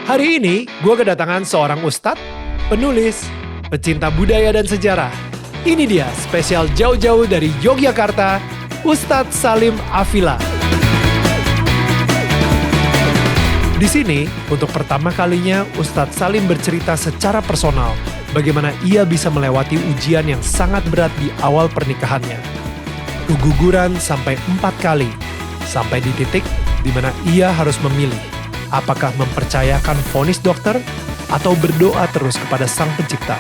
Hari ini, gue kedatangan seorang ustadz, penulis, pecinta budaya dan sejarah. Ini dia, spesial jauh-jauh dari Yogyakarta, Ustadz Salim Afila. Di sini, untuk pertama kalinya, Ustadz Salim bercerita secara personal bagaimana ia bisa melewati ujian yang sangat berat di awal pernikahannya. Keguguran sampai 4 kali, sampai di titik di mana ia harus memilih apakah mempercayakan vonis dokter atau berdoa terus kepada Sang Pencipta.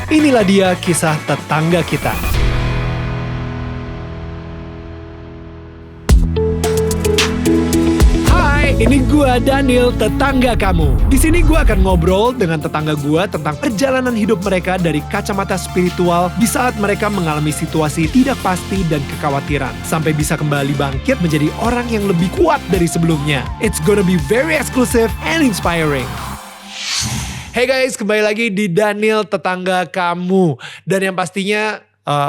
Inilah dia kisah tetangga kita. Hai, ini gua Daniel, tetangga kamu. Di sini gua akan ngobrol dengan tetangga gua tentang perjalanan hidup mereka dari kacamata spiritual di saat mereka mengalami situasi tidak pasti dan kekhawatiran, sampai bisa kembali bangkit menjadi orang yang lebih kuat dari sebelumnya. It's gonna be very exclusive and inspiring. Hey guys, kembali lagi di Daniel Tetangga Kamu. Dan yang pastinya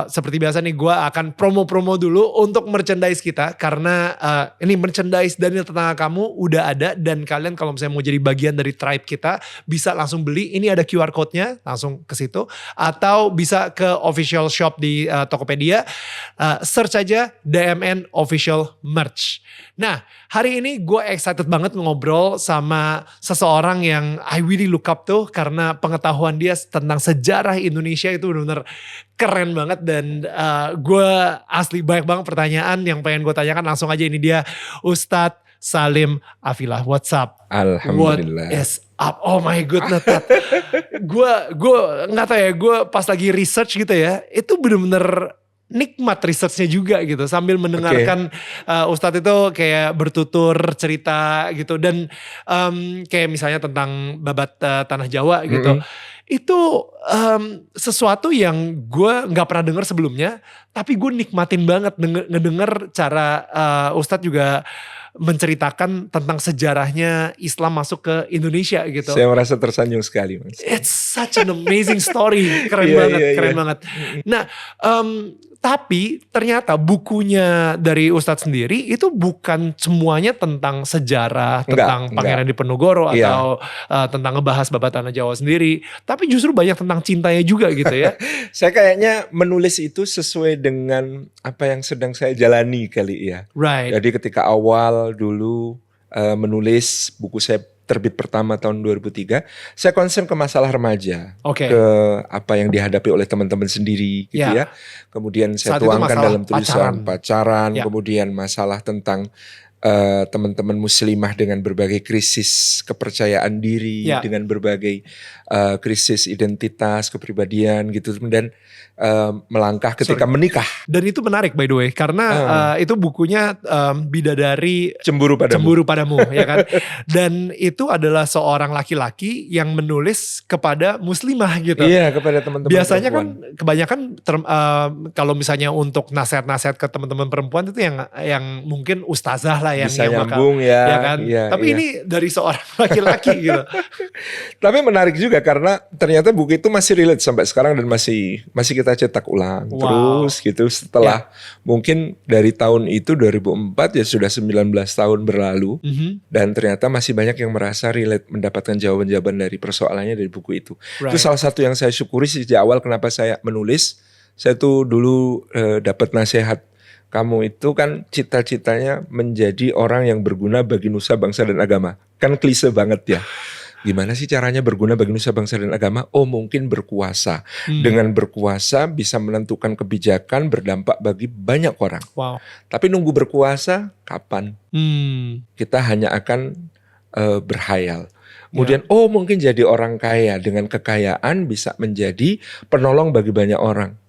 seperti biasa nih, gue akan promo-promo dulu untuk merchandise kita. Karena ini merchandise Daniel Tetangga Kamu udah ada. Dan kalian kalau misalnya mau jadi bagian dari tribe kita, bisa langsung beli. Ini ada QR code-nya, langsung ke situ. Atau bisa ke official shop di Tokopedia. Search aja DMN Official Merch. Nah, hari ini gue excited banget ngobrol sama seseorang yang I really look up to. Karena pengetahuan dia tentang sejarah Indonesia itu benar-benar keren banget. Dan gue asli banyak banget pertanyaan yang pengen gue tanyakan. Langsung aja, ini dia Ustadz Salim Afila. What's up? Alhamdulillah. What is up? Oh my goodness. Gue gak tau ya, gue pas lagi research gitu ya, itu bener-bener nikmat researchnya juga gitu, sambil mendengarkan Ustadz itu kayak bertutur cerita gitu. Dan kayak misalnya tentang babat tanah Jawa gitu. Itu sesuatu yang gue gak pernah dengar sebelumnya, tapi gue nikmatin banget ngedenger cara Ustadz juga menceritakan tentang sejarahnya Islam masuk ke Indonesia gitu. Saya merasa tersanjung sekali, Mas. It's such an amazing story. Keren banget. Nah, tapi ternyata bukunya dari Ustadz sendiri itu bukan semuanya tentang sejarah, tentang Pangeran Diponegoro atau tentang ngebahas babat tanah Jawa sendiri. Tapi justru banyak tentang cintanya juga gitu ya. Saya kayaknya menulis itu sesuai dengan apa yang sedang saya jalani kali ya. Right. Jadi ketika awal dulu menulis buku saya terbit pertama tahun 2003, saya concern ke masalah remaja, ke apa yang dihadapi oleh teman-teman sendiri gitu ya. Kemudian saya tuangkan dalam tulisan pacaran, kemudian masalah tentang teman-teman muslimah dengan berbagai krisis kepercayaan diri, dengan berbagai krisis identitas, kepribadian gitu, dan melangkah ketika menikah. Dan itu menarik by the way, karena itu bukunya Bidadari Cemburu Padamu ya kan. Dan itu adalah seorang laki-laki yang menulis kepada muslimah gitu. Iya, kepada teman-teman biasanya perempuan. Kan kebanyakan kalau misalnya untuk nasihat-nasihat ke teman-teman perempuan itu yang mungkin ustazah lah yang bisa bakal, nyambung ya kan. Iya, tapi ini dari seorang laki-laki gitu. Tapi menarik juga karena ternyata buku itu masih relate sampai sekarang dan masih kita cetak ulang terus gitu setelah mungkin dari tahun itu 2004 ya sudah 19 tahun berlalu dan ternyata masih banyak yang merasa relate, mendapatkan jawaban-jawaban dari persoalannya dari buku itu. Itu salah satu yang saya syukuri sejak awal kenapa saya menulis. Saya tuh dulu dapat nasihat, kamu itu kan cita-citanya menjadi orang yang berguna bagi nusa, bangsa dan agama. Kan klise banget ya. Gimana sih caranya berguna bagi nusa, bangsa dan agama? Oh, mungkin berkuasa. Dengan berkuasa bisa menentukan kebijakan berdampak bagi banyak orang. Wow. Tapi nunggu berkuasa kapan? Kita hanya akan berhayal. Kemudian mungkin jadi orang kaya, dengan kekayaan bisa menjadi penolong bagi banyak orang.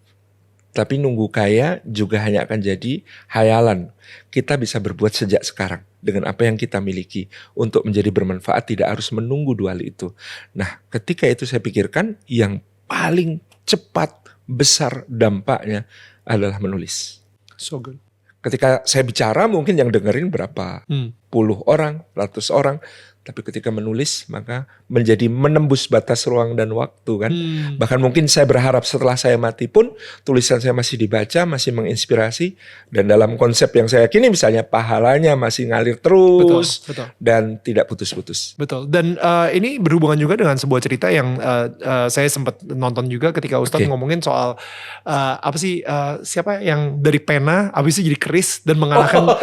Tapi nunggu kaya juga hanya akan jadi hayalan. Kita bisa berbuat sejak sekarang dengan apa yang kita miliki untuk menjadi bermanfaat, tidak harus menunggu 2 hal itu. Nah, ketika itu saya pikirkan yang paling cepat, besar dampaknya adalah menulis. So good. Ketika saya bicara mungkin yang dengerin berapa puluh orang, ratus orang. Tapi ketika menulis maka menjadi menembus batas ruang dan waktu kan. Bahkan mungkin saya berharap setelah saya mati pun tulisan saya masih dibaca, masih menginspirasi. Dan dalam konsep yang saya yakini misalnya pahalanya masih ngalir terus. Betul. Dan tidak putus-putus. Betul. Dan ini berhubungan juga dengan sebuah cerita yang saya sempat nonton juga ketika Ustadz ngomongin soal siapa yang dari pena habis itu jadi keris dan mengalahkan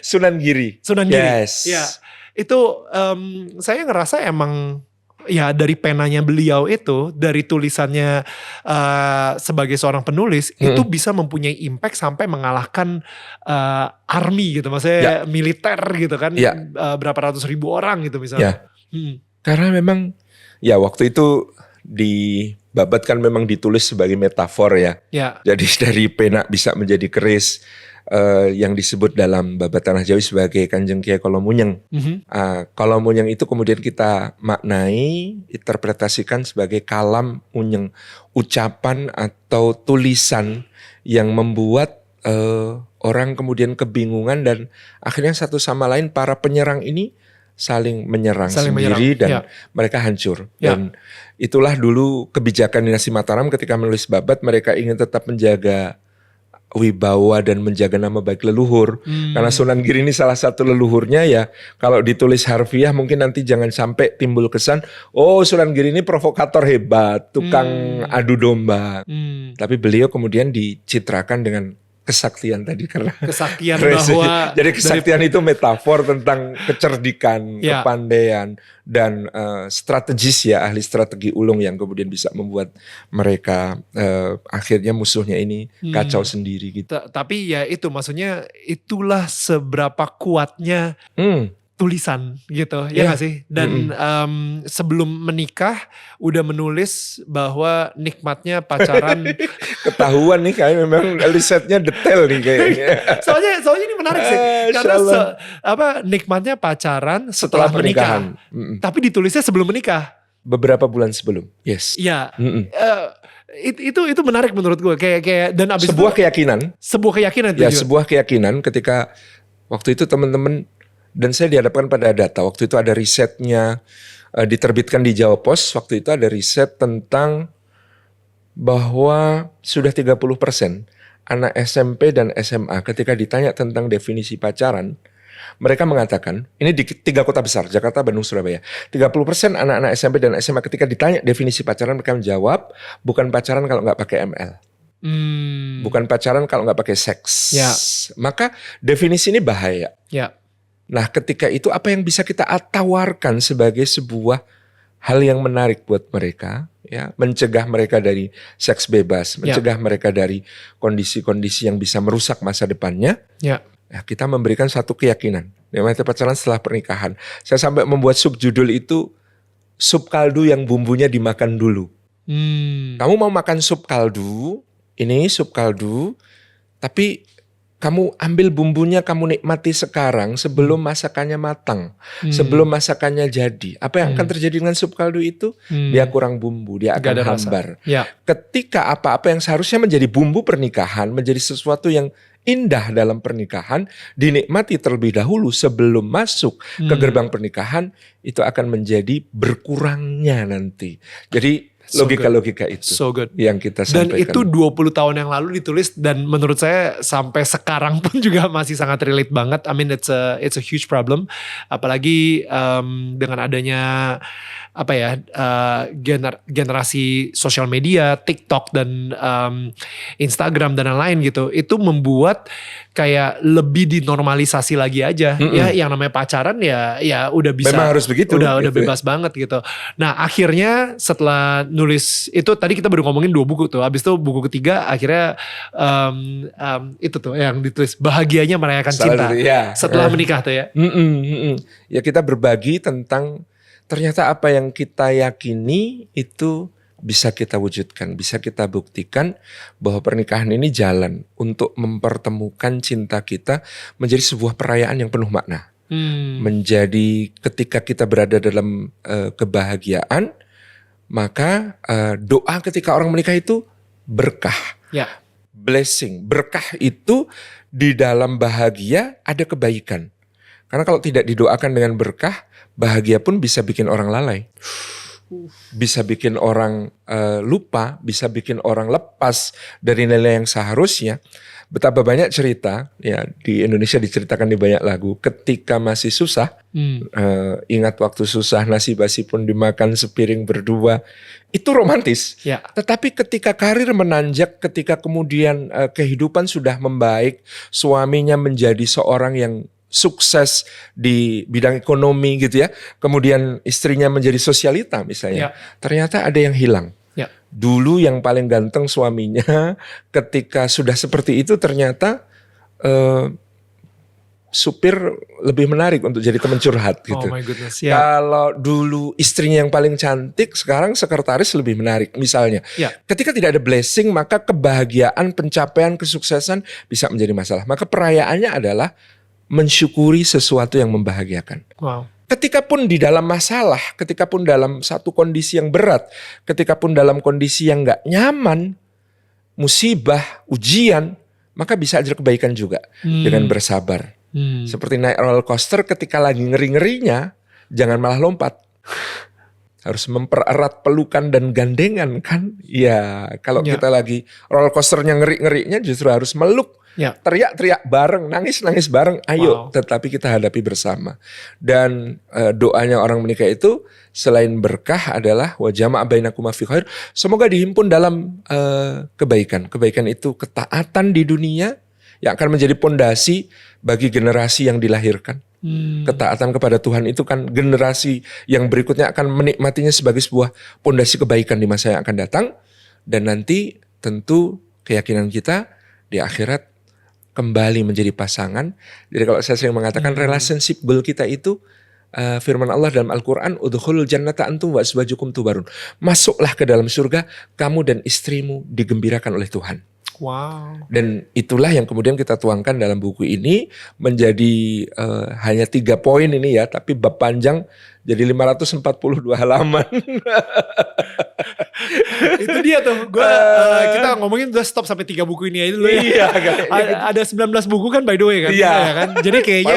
Sunan Giri. Yes. Ya. Itu saya ngerasa emang ya dari penanya beliau itu, dari tulisannya sebagai seorang penulis itu bisa mempunyai impact sampai mengalahkan army gitu, maksudnya militer gitu kan, berapa ratus ribu orang gitu misalnya. Karena memang ya waktu itu di Babat kan memang ditulis sebagai metafor ya. Jadi dari pena bisa menjadi keris. Yang disebut dalam Babat Tanah Jawi sebagai Kanjeng Kiai Kolomunyeng. Kolomunyeng itu kemudian kita maknai, interpretasikan sebagai kalam unyeng, ucapan atau tulisan yang membuat orang kemudian kebingungan dan akhirnya satu sama lain para penyerang ini saling menyerang sendiri dan mereka hancur. Dan itulah dulu kebijakan dinasti Mataram ketika menulis Babat, mereka ingin tetap menjaga wibawa dan menjaga nama baik leluhur. Karena Sunan Giri ini salah satu leluhurnya ya. Kalau ditulis harfiah mungkin nanti jangan sampai timbul kesan, oh Sunan Giri ini provokator hebat, tukang adu domba. Tapi beliau kemudian dicitrakan dengan kesaktian tadi karena kesaktian bahwa jadi kesaktian itu metafor tentang kecerdikan, kepandaian dan strategis ya, ahli strategi ulung yang kemudian bisa membuat mereka akhirnya musuhnya ini kacau sendiri gitu. Tapi ya itu maksudnya itulah seberapa kuatnya tulisan gitu ya gak sih? Dan sebelum menikah udah menulis bahwa nikmatnya pacaran. Ketahuan nih kayak memang risetnya detail nih kayaknya. soalnya ini menarik sih karena nikmatnya pacaran setelah menikah. Tapi ditulisnya sebelum menikah. Beberapa bulan sebelum. Yes. Ya. Itu menarik menurut gue kayak dan abis sebuah keyakinan. Sebuah keyakinan ya juga. Sebuah keyakinan ketika waktu itu teman-teman dan saya dihadapkan pada data. Waktu itu ada risetnya diterbitkan di Jawa Pos. Waktu itu ada riset tentang bahwa sudah 30% anak SMP dan SMA ketika ditanya tentang definisi pacaran, mereka mengatakan, ini di 3 kota besar, Jakarta, Bandung, Surabaya. 30% anak-anak SMP dan SMA ketika ditanya definisi pacaran, mereka menjawab, bukan pacaran kalau nggak pakai ML. Bukan pacaran kalau nggak pakai seks. Maka definisi ini bahaya. Nah ketika itu apa yang bisa kita tawarkan sebagai sebuah hal yang menarik buat mereka, ya, mencegah mereka dari seks bebas, mencegah mereka dari kondisi-kondisi yang bisa merusak masa depannya. Ya, kita memberikan satu keyakinan, namanya pacaran setelah pernikahan. Saya sampai membuat subjudul itu sup kaldu yang bumbunya dimakan dulu. Kamu mau makan sup kaldu, ini sup kaldu, tapi kamu ambil bumbunya, kamu nikmati sekarang sebelum masakannya matang, sebelum masakannya jadi. Apa yang akan terjadi dengan sup kaldu itu? Dia kurang bumbu, dia akan hambar. Ketika apa-apa yang seharusnya menjadi bumbu pernikahan, menjadi sesuatu yang indah dalam pernikahan, dinikmati terlebih dahulu sebelum masuk ke gerbang pernikahan, itu akan menjadi berkurangnya nanti. Jadi logika-logika itu yang kita sampaikan. Dan itu 20 tahun yang lalu ditulis dan menurut saya sampai sekarang pun juga masih sangat relate banget. I mean it's a huge problem. Apalagi dengan adanya generasi sosial media, TikTok dan Instagram dan lain-lain gitu. Itu membuat kayak lebih dinormalisasi lagi aja. Ya yang namanya pacaran ya udah bisa. Memang harus begitu. Udah bebas banget gitu. Nah akhirnya setelah nulis itu tadi kita baru ngomongin 2 buku tuh. Abis itu buku ketiga akhirnya itu tuh yang ditulis bahagianya merayakan cinta setelah menikah tuh ya. Ya kita berbagi tentang ternyata apa yang kita yakini itu bisa kita wujudkan, bisa kita buktikan bahwa pernikahan ini jalan untuk mempertemukan cinta kita menjadi sebuah perayaan yang penuh makna. Menjadi ketika kita berada dalam kebahagiaan, maka doa ketika orang menikah itu berkah. Blessing, berkah itu di dalam bahagia ada kebaikan. Karena kalau tidak didoakan dengan berkah, bahagia pun bisa bikin orang lalai. Bisa bikin orang lupa, bisa bikin orang lepas dari nilai yang seharusnya. Betapa banyak cerita ya di Indonesia diceritakan di banyak lagu. Ketika masih susah, ingat waktu susah nasi basi pun dimakan sepiring berdua. Itu romantis. Ya. Tetapi ketika karir menanjak, ketika kemudian kehidupan sudah membaik, suaminya menjadi seorang yang sukses di bidang ekonomi gitu ya. Kemudian istrinya menjadi sosialita misalnya. Ternyata ada yang hilang. Dulu yang paling ganteng suaminya, ketika sudah seperti itu ternyata supir lebih menarik untuk jadi teman curhat gitu. Oh my goodness. Kalau dulu istrinya yang paling cantik, sekarang sekretaris lebih menarik misalnya. Ketika tidak ada blessing, maka kebahagiaan, pencapaian, kesuksesan bisa menjadi masalah. Maka perayaannya adalah mensyukuri sesuatu yang membahagiakan. Wow. Ketika pun di dalam masalah, ketika pun dalam satu kondisi yang berat, ketika pun dalam kondisi yang gak nyaman, musibah, ujian, maka bisa ada kebaikan juga dengan bersabar. Seperti naik roller coaster, ketika lagi ngeri-ngerinya, jangan malah lompat. Harus mempererat pelukan dan gandengan kan. Ya kalau kita lagi roller coasternya ngeri-ngerinya justru harus meluk. Teriak-teriak bareng, nangis-nangis bareng, ayo. Tetapi kita hadapi bersama. Dan doanya orang menikah itu selain berkah adalah wa jama'a bainakuma fi khair. Semoga dihimpun dalam kebaikan. Kebaikan itu ketaatan di dunia yang akan menjadi pondasi bagi generasi yang dilahirkan. Ketaatan kepada Tuhan itu kan generasi yang berikutnya akan menikmatinya sebagai sebuah pondasi kebaikan di masa yang akan datang. Dan nanti tentu keyakinan kita di akhirat kembali menjadi pasangan. Jadi kalau saya sering mengatakan relationship goal kita itu firman Allah dalam Al-Quran, udkhulul jannata antum wa azwajukum tubarun. Masuklah ke dalam surga, kamu dan istrimu digembirakan oleh Tuhan. Wow. Dan itulah yang kemudian kita tuangkan dalam buku ini menjadi hanya 3 poin ini ya, tapi bab panjang jadi 542 halaman. Itu dia tuh. Kita ngomongin udah stop sampai 3 buku ini aja dulu ya. Iya, ada 19 buku kan by the way kan. Iya. Kan? Jadi kayaknya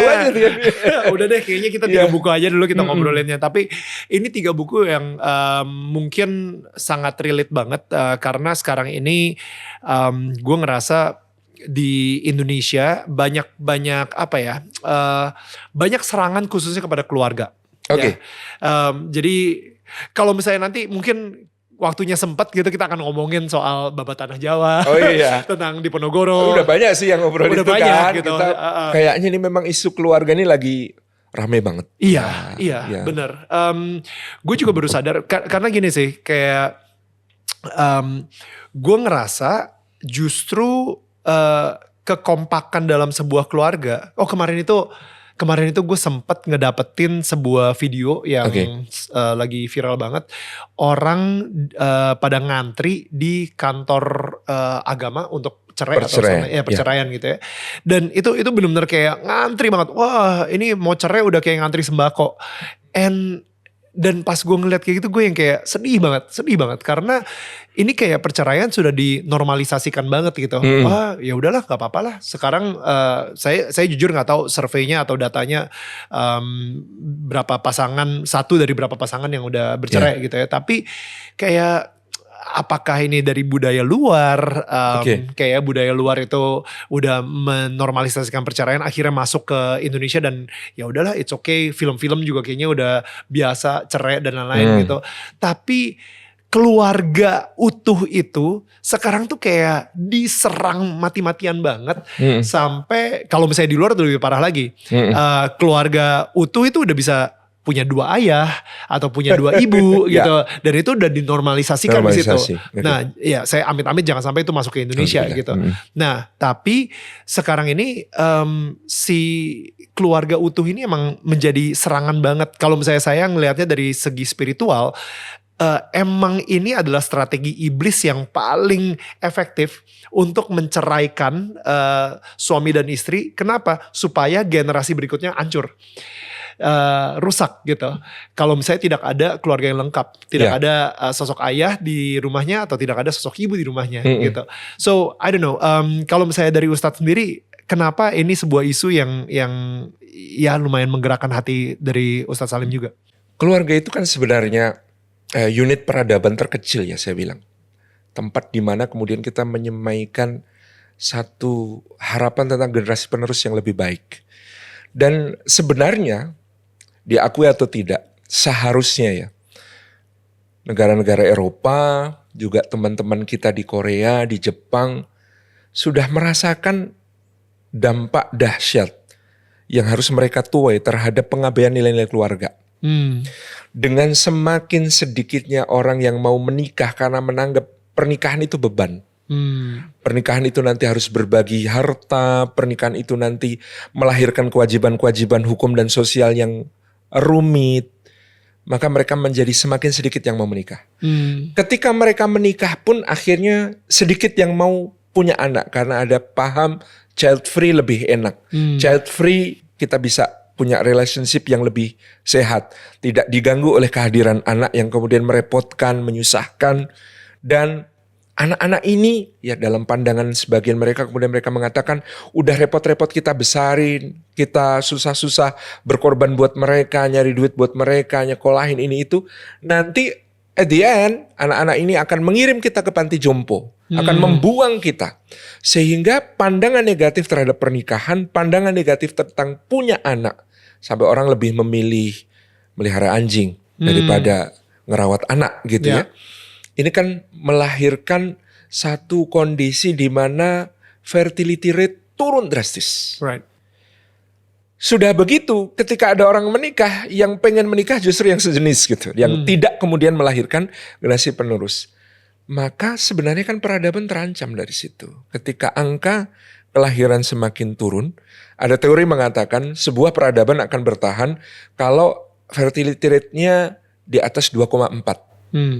udah deh kayaknya kita 3 buku aja dulu kita ngobrolinnya. Tapi ini 3 buku yang mungkin sangat relate banget karena sekarang ini gue ngerasa di Indonesia banyak apa ya, banyak serangan khususnya kepada keluarga. Oke. Jadi kalau misalnya nanti mungkin waktunya sempat gitu kita akan ngomongin soal Babat Tanah Jawa. Oh iya. Tentang Diponegoro. Udah banyak sih yang ngobrol itu banyak, kan. gitu. Kita kayaknya ini memang isu keluarga ini lagi rame banget. Iya. Bener. Gue juga baru sadar karena gini sih kayak gue ngerasa justru kekompakan dalam sebuah keluarga. Kemarin itu gue sempet ngedapetin sebuah video yang lagi viral banget. Orang pada ngantri di kantor agama untuk perceraian gitu ya. Dan itu benar-benar kayak ngantri banget. Wah ini mau cerai udah kayak ngantri sembako. Dan pas gue ngeliat kayak gitu gue yang kayak sedih banget karena ini kayak perceraian sudah dinormalisasikan banget gitu. Wah ya udahlah nggak apa-apa lah. Sekarang saya jujur nggak tahu surveinya atau datanya berapa pasangan, satu dari berapa pasangan yang udah bercerai gitu ya. Tapi kayak apakah ini dari budaya luar, kayak budaya luar itu udah menormalisasikan perceraian akhirnya masuk ke Indonesia dan ya udahlah it's okay, film-film juga kayaknya udah biasa cerai dan lain-lain gitu. Tapi keluarga utuh itu sekarang tuh kayak diserang mati-matian banget sampai kalau misalnya di luar tuh lebih parah lagi. Keluarga utuh itu udah bisa punya 2 ayah atau punya 2 ibu gitu. Dan itu udah dinormalisasikan di situ. Nah, ya saya amit-amit jangan sampai itu masuk ke Indonesia gitu. Nah, tapi sekarang ini si keluarga utuh ini emang menjadi serangan banget. Kalau misalnya saya ngelihatnya dari segi spiritual, emang ini adalah strategi iblis yang paling efektif untuk menceraikan suami dan istri. Kenapa? Supaya generasi berikutnya hancur. Rusak gitu. Kalau misalnya tidak ada keluarga yang lengkap, tidak ada sosok ayah di rumahnya atau tidak ada sosok ibu di rumahnya gitu. So I don't know. Kalau misalnya dari Ustadz sendiri, kenapa ini sebuah isu yang ya lumayan menggerakkan hati dari Ustadz Salim juga? Keluarga itu kan sebenarnya unit peradaban terkecil ya saya bilang. Tempat di mana kemudian kita menyemaikan satu harapan tentang generasi penerus yang lebih baik. Dan sebenarnya diakui atau tidak, seharusnya ya negara-negara Eropa, juga teman-teman kita di Korea, di Jepang sudah merasakan dampak dahsyat yang harus mereka tuai terhadap pengabaian nilai-nilai keluarga. Dengan semakin sedikitnya orang yang mau menikah karena menganggap pernikahan itu beban. Pernikahan itu nanti harus berbagi harta, pernikahan itu nanti melahirkan kewajiban-kewajiban hukum dan sosial yang rumit. Maka mereka menjadi semakin sedikit yang mau menikah. Ketika mereka menikah pun akhirnya sedikit yang mau punya anak. Karena ada paham child free lebih enak. Child free kita bisa punya relationship yang lebih sehat. Tidak diganggu oleh kehadiran anak yang kemudian merepotkan, menyusahkan. Dan anak-anak ini ya dalam pandangan sebagian mereka kemudian mereka mengatakan udah repot-repot kita besarin, kita susah-susah berkorban buat mereka, nyari duit buat mereka, nyekolahin ini itu. Nanti at the end anak-anak ini akan mengirim kita ke panti jompo, akan membuang kita. Sehingga pandangan negatif terhadap pernikahan, pandangan negatif tentang punya anak. Sampai orang lebih memilih melihara anjing daripada ngerawat anak gitu ya. Ini kan melahirkan satu kondisi di mana fertility rate turun drastis. Right. Sudah begitu, ketika ada orang menikah, yang pengen menikah justru yang sejenis gitu, yang tidak kemudian melahirkan generasi penerus. Maka sebenarnya kan peradaban terancam dari situ. Ketika angka kelahiran semakin turun, ada teori mengatakan sebuah peradaban akan bertahan kalau fertility rate-nya di atas 2,4.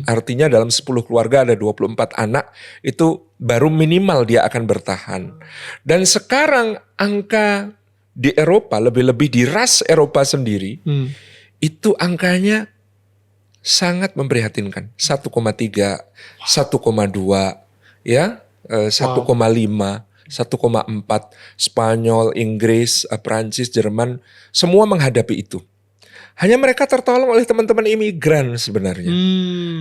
Artinya dalam 10 keluarga ada 24 anak, itu baru minimal dia akan bertahan. Dan sekarang angka di Eropa, lebih-lebih di ras Eropa sendiri, itu angkanya sangat memprihatinkan. 1,3, 1,2, ya, 1,5, 1,4. Spanyol, Inggris, Prancis, Jerman, semua menghadapi itu. Hanya mereka tertolong oleh teman-teman imigran sebenarnya.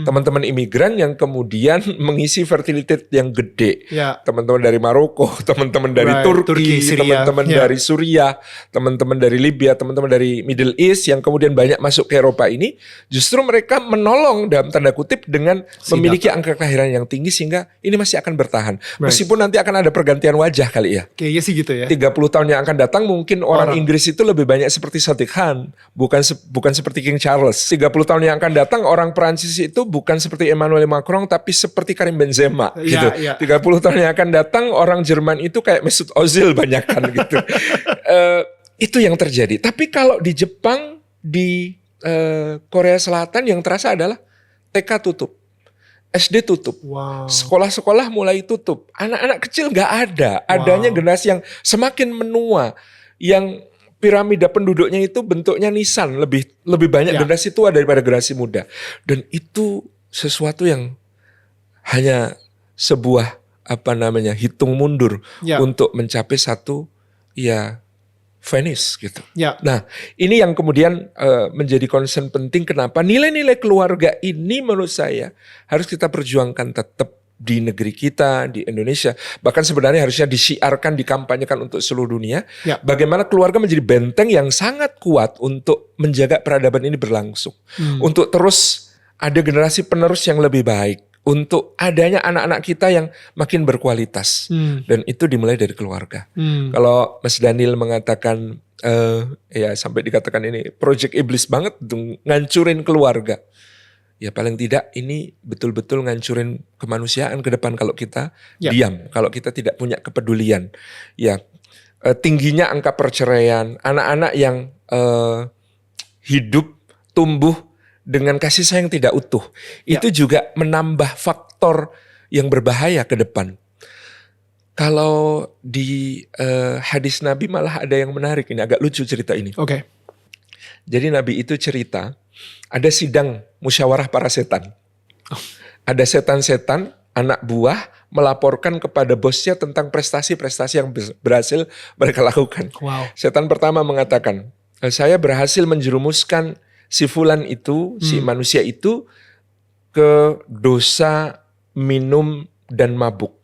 Teman-teman imigran yang kemudian mengisi fertility yang gede. Teman-teman dari Maroko, teman-teman dari Turki, teman-teman dari Suriah, teman-teman dari Libya, teman-teman dari Middle East yang kemudian banyak masuk ke Eropa ini. Justru mereka menolong dalam tanda kutip dengan memiliki angka kelahiran yang tinggi sehingga ini masih akan bertahan. Meskipun nanti akan ada pergantian wajah kali ya. Kayaknya sih gitu ya. 30 tahun yang akan datang mungkin orang Inggris itu lebih banyak seperti Sadiq Khan. Bukan seperti King Charles. 30 tahun yang akan datang orang Perancis itu bukan seperti Emmanuel Macron tapi seperti Karim Benzema gitu. 30 tahun yang akan datang orang Jerman itu kayak Mesut Ozil banyakan gitu. Itu yang terjadi. Tapi kalau di Jepang, di Korea Selatan yang terasa adalah TK tutup. SD tutup. Sekolah-sekolah mulai tutup. Anak-anak kecil gak ada. Adanya generasi yang semakin menua. Yang piramida penduduknya itu bentuknya nisan, lebih banyak generasi tua daripada generasi muda. Dan itu sesuatu yang hanya sebuah hitung mundur untuk mencapai satu finish gitu. Nah, ini yang kemudian menjadi concern penting kenapa nilai-nilai keluarga ini menurut saya harus kita perjuangkan tetap di negeri kita, di Indonesia. Bahkan sebenarnya harusnya disiarkan, dikampanyekan untuk seluruh dunia. Bagaimana keluarga menjadi benteng yang sangat kuat untuk menjaga peradaban ini berlangsung. Untuk terus ada generasi penerus yang lebih baik. Untuk adanya anak-anak kita yang makin berkualitas. Dan itu dimulai dari keluarga. Kalau Mas Daniel mengatakan, sampai dikatakan ini project iblis banget, ngancurin keluarga. Ya paling tidak ini betul-betul ngancurin kemanusiaan ke depan kalau kita diam, kalau kita tidak punya kepedulian. Ya tingginya angka perceraian, anak-anak yang hidup tumbuh dengan kasih sayang tidak utuh, itu juga menambah faktor yang berbahaya ke depan. Kalau di hadis Nabi malah ada yang menarik, ini agak lucu cerita ini. Jadi Nabi itu cerita, ada sidang musyawarah para setan. Ada setan-setan, anak buah melaporkan kepada bosnya tentang prestasi-prestasi yang berhasil mereka lakukan. Wow. Setan pertama mengatakan, saya berhasil menjerumuskan si fulan itu, si manusia itu ke dosa minum dan mabuk.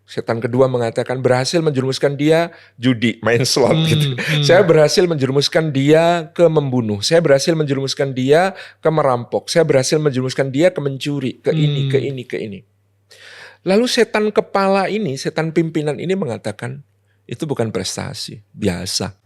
Setan kedua mengatakan berhasil menjerumuskan dia judi, main slot gitu. Saya berhasil menjerumuskan dia ke membunuh. Saya berhasil menjerumuskan dia ke merampok. Saya berhasil menjerumuskan dia ke mencuri, ke ini, ke ini, ke ini. Lalu setan kepala ini, setan pimpinan ini mengatakan itu bukan prestasi, biasa.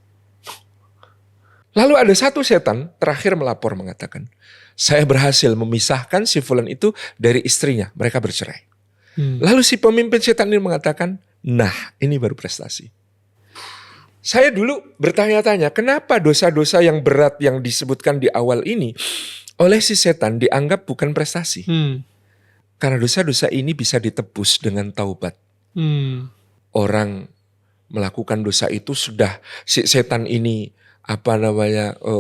Lalu ada satu setan terakhir melapor mengatakan, saya berhasil memisahkan si fulan itu dari istrinya, mereka bercerai. Lalu si pemimpin setan ini mengatakan, nah ini baru prestasi. Saya dulu bertanya-tanya, kenapa dosa-dosa yang berat yang disebutkan di awal ini oleh si setan dianggap bukan prestasi? Karena dosa-dosa ini bisa ditebus dengan taubat. Orang melakukan dosa itu sudah si setan ini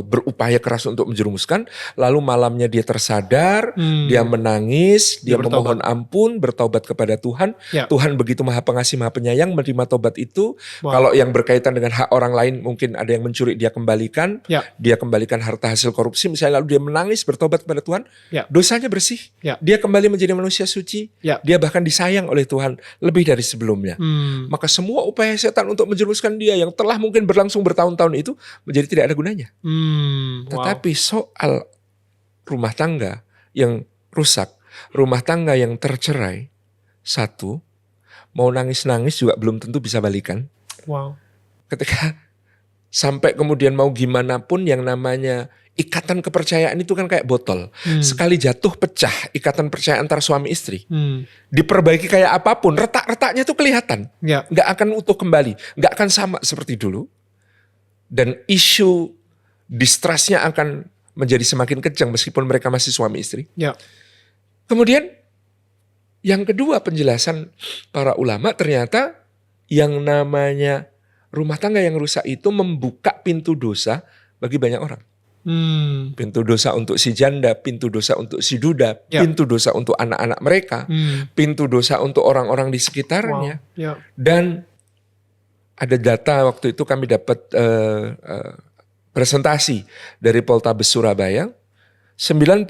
berupaya keras untuk menjerumuskan, lalu malamnya dia tersadar, dia menangis, dia memohon ampun, bertaubat kepada Tuhan. Tuhan begitu maha pengasih, maha penyayang, menerima taubat itu. Kalau yang berkaitan dengan hak orang lain, mungkin ada yang mencuri, dia kembalikan. Dia kembalikan harta hasil korupsi, misalnya, lalu dia menangis, bertaubat kepada Tuhan. Dosanya bersih. Dia kembali menjadi manusia suci. Dia bahkan disayang oleh Tuhan lebih dari sebelumnya. Maka semua upaya setan untuk menjerumuskan dia yang telah mungkin berlangsung bertahun-tahun itu jadi tidak ada gunanya. Tetapi soal rumah tangga yang rusak, rumah tangga yang tercerai, satu, mau nangis-nangis juga belum tentu bisa balikan. Ketika sampai kemudian mau gimana pun yang namanya ikatan kepercayaan itu kan kayak botol. Sekali jatuh pecah ikatan percayaan antara suami istri. Diperbaiki kayak apapun, retak-retaknya itu kelihatan. Nggak akan utuh kembali, nggak akan sama seperti dulu. Dan isu distrustnya akan menjadi semakin kencang meskipun mereka masih suami istri. Kemudian yang kedua penjelasan para ulama, ternyata yang namanya rumah tangga yang rusak itu membuka pintu dosa bagi banyak orang. Pintu dosa untuk si janda, pintu dosa untuk si duda, pintu dosa untuk anak-anak mereka, pintu dosa untuk orang-orang di sekitarnya. Dan ada data waktu itu kami dapat presentasi dari Poltabes Surabaya, 90%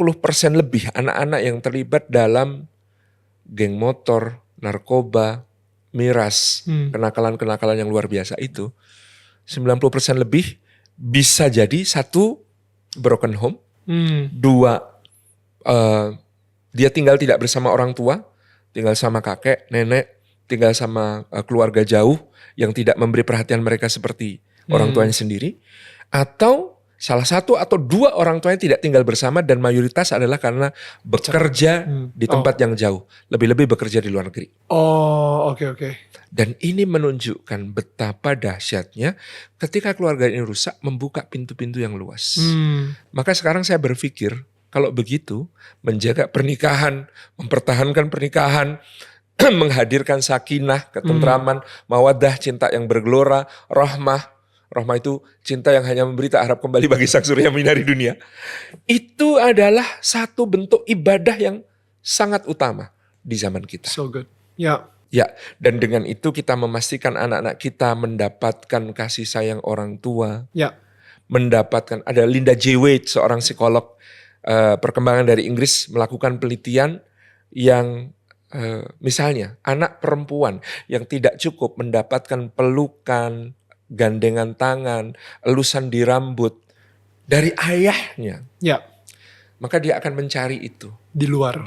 lebih anak-anak yang terlibat dalam geng motor, narkoba, miras, kenakalan-kenakalan yang luar biasa itu, 90% lebih bisa jadi satu, broken home, dua, dia tinggal tidak bersama orang tua, tinggal sama kakek, nenek, tinggal sama keluarga jauh yang tidak memberi perhatian mereka seperti orang tuanya sendiri. Atau salah satu atau dua orang tuanya tidak tinggal bersama dan mayoritas adalah karena bekerja di tempat yang jauh. Lebih-lebih bekerja di luar negeri. Oke. Dan ini menunjukkan betapa dahsyatnya ketika keluarga ini rusak membuka pintu-pintu yang luas. Maka sekarang saya berpikir kalau begitu menjaga pernikahan, mempertahankan pernikahan, menghadirkan sakinah, ketentraman, mawaddah, cinta yang bergelora, rahmah. Rahmah itu cinta yang hanya memberi tak harap kembali bagi sang surya menyinari dunia. Itu adalah satu bentuk ibadah yang sangat utama di zaman kita. So good. Dan dengan itu kita memastikan anak-anak kita mendapatkan kasih sayang orang tua. Mendapatkan, ada Linda J. Wade, seorang psikolog perkembangan dari Inggris, melakukan penelitian yang misalnya anak perempuan yang tidak cukup mendapatkan pelukan, gandengan tangan, elusan di rambut dari ayahnya, maka dia akan mencari itu di luar.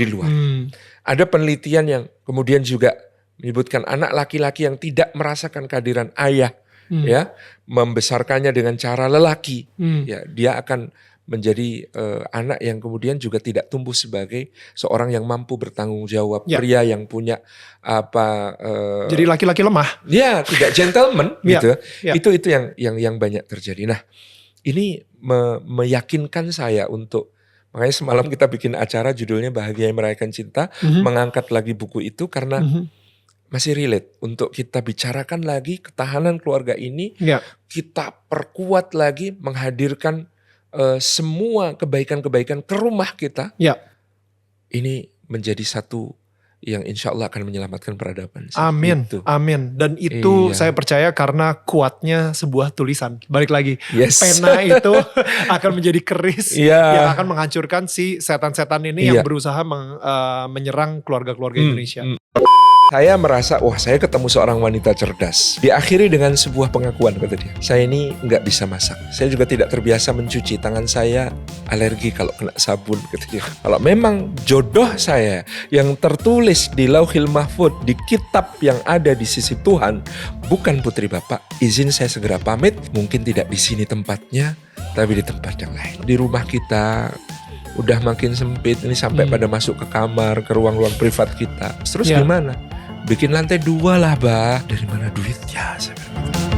Ada penelitian yang kemudian juga menyebutkan anak laki-laki yang tidak merasakan kehadiran ayah, membesarkannya dengan cara lelaki, dia akan menjadi anak yang kemudian juga tidak tumbuh sebagai seorang yang mampu bertanggung jawab, pria yang punya jadi laki-laki lemah. Tidak gentleman gitu. Itu yang banyak terjadi. Nah, ini meyakinkan saya untuk, makanya semalam kita bikin acara judulnya Bahagia yang Merayakan Cinta, mengangkat lagi buku itu karena masih relate untuk kita bicarakan lagi ketahanan keluarga ini, kita perkuat lagi, menghadirkan semua kebaikan-kebaikan ke rumah kita. Ini menjadi satu yang insya Allah akan menyelamatkan peradaban. Amin, Gitu. amin. Dan itu Iya. saya percaya karena kuatnya sebuah tulisan. Balik lagi, Yes. pena itu akan menjadi keris Iya. yang akan menghancurkan si setan-setan ini yang Iya. berusaha menyerang keluarga-keluarga Indonesia. Saya merasa, wah saya ketemu seorang wanita cerdas. Diakhiri dengan sebuah pengakuan, kata dia. Saya ini nggak bisa masak. Saya juga tidak terbiasa mencuci. Tangan saya alergi kalau kena sabun, kata dia. Kalau memang jodoh saya yang tertulis di Lauhil Mahfud, di kitab yang ada di sisi Tuhan, bukan putri Bapak, izin saya segera pamit. Mungkin tidak di sini tempatnya, tapi di tempat yang lain. Di rumah kita udah makin sempit, ini sampai pada masuk ke kamar, ke ruang-ruang privat kita. Terus Ya. gimana? Bikin lantai 2 lah, Bah. Dari mana duitnya? Saya bilang.